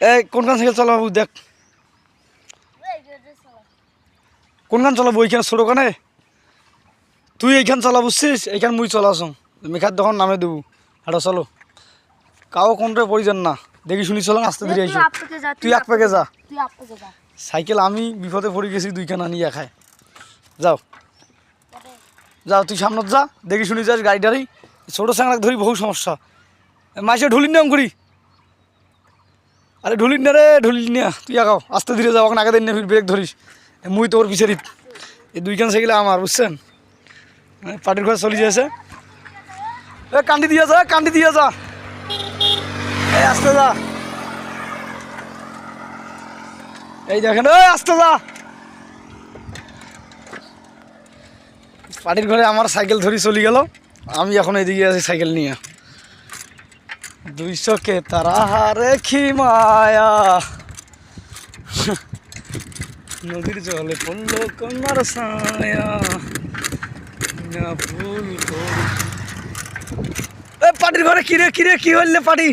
এই কোনখান সাইকেল চালাবো দেখ, কোনখান চালাবো? ওইখানে ছোট কানে তুই এইখান চালা বুঝছিস, এইখান মুই চলাছ মেঘার দোকান নামে দেবো। হাঁটো চলো, কাও কোনটা প্রয়োজন না, দেখি শুনি চলো, আস্তে ধীরে আইসো। তুই এক প্যাকে যা, সাইকেল আমি বিপদে পড়ে গেছি, দুইখানা নিয়ে খায়। যাও যাও, তুই সামনত যা, দেখি শুনি যাস গাড়িটারি। ছোটো স্যাংরাক ধরি বহু সমস্যা, মাসে ঢুলিন নাম করি। আরে ঢুলিন না রে, ঢুলিন না, তুই আগাও আস্তে ধীরে যাও, ওখানে আগে দিন ব্রেক ধরিস, মুই তোর পিছারি। এই দুইখান সাইকেলে আমার, বুঝছেন? পার্টির ঘরে চলে যাচ্ছে। এ কান্দি দিয়ে যা, কান্দি দিয়ে যা, এই আস্তে যা, এই দেখেন, ওই আস্তে যা। পার্টির ঘরে আমার সাইকেল ধরি চলে গেল, আমি এখন এদিকে আছি সাইকেল নিয়ে। 200 কে তারা রেখি মায়া, নদীর জলে পড়লো কন্যার ছায়া, না ভুল করি। পার্টির ঘরে কিরে কিরে কি হইলে পার্টি?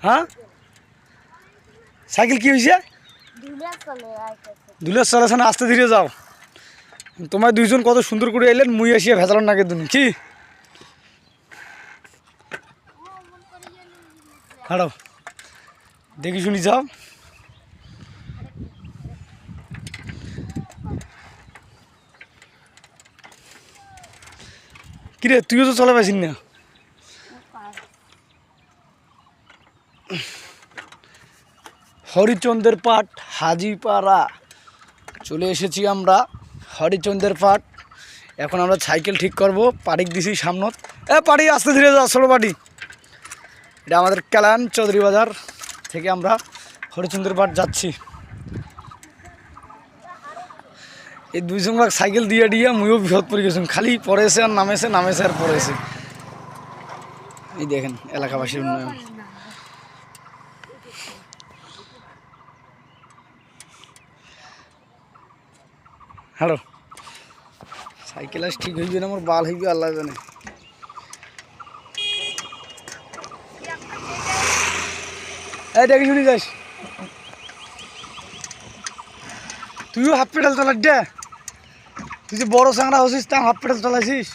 হ্যাঁ সাইকেল কি হয়েছে? ধুলে চলেছে না, আস্তে ধীরে যাও। তোমার দুইজন কত সুন্দর করে এলেন, মুই আসিয়া ভেজালার নাকে দুন কি হাঁড়ো, দেখি শুনি যাও। কিরে তুইও তো চলে পাইছিস না? হরিচন্দ্রের পাট হাজিপাড়া চলে এসেছি আমরা, হরিচন্দ্রের পাট। এখন আমরা সাইকেল ঠিক করব, পাড়িক দিছি সামনত। পাড়ি আস্তে ধীরে যাও, ছোটো পাটি। এটা আমাদের কালান চৌধুরী বাজার থেকে আমরা হরিচন্দ্রের পাট যাচ্ছি। এই দুইজন ভাগ সাইকেল দিয়ে দিয়ে মুইও বিপদ পড়ে গেছি, খালি পড়েছে আর নামেছে, নামেছে আর পড়েছে। এই দেখেন এলাকাবাসীর উন্নয়ন। হ্যালো, সাইকেল আস ঠিক হইবে না, আমার বাল হইবে আল্লাহ জানে। এই দেখি শুনি যাস, তুইও হাফ পেডাল চালাস দে, তুই যে বড় চাংড়া হচ্ছিস তা হাফ পেডাল চালাইছিস।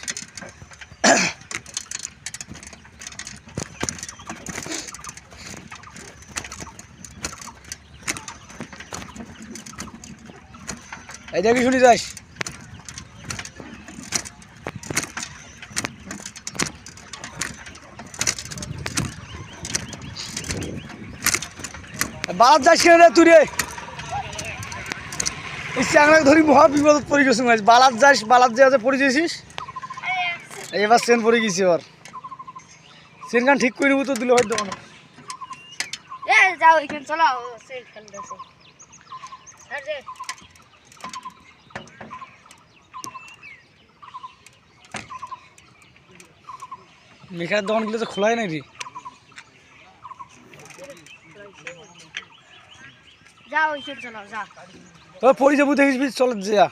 এই দেখি শুনি যাস, বালাত যাস কেন রে তুই রে? এই চাংড়াকে ধরি মহা বিপদত পড়ে গেছিস। বালাত যাস, বালাত যে পড়ে গেছিস, এবার চেন পড়ে গেছি। এবার চেন গান ঠিক করে নেবো তো, দিলে হয়তো মেঘার দোকানগুলো তো খোলাই নাই রে। পড়ে যাবো দেখিস, চল যা।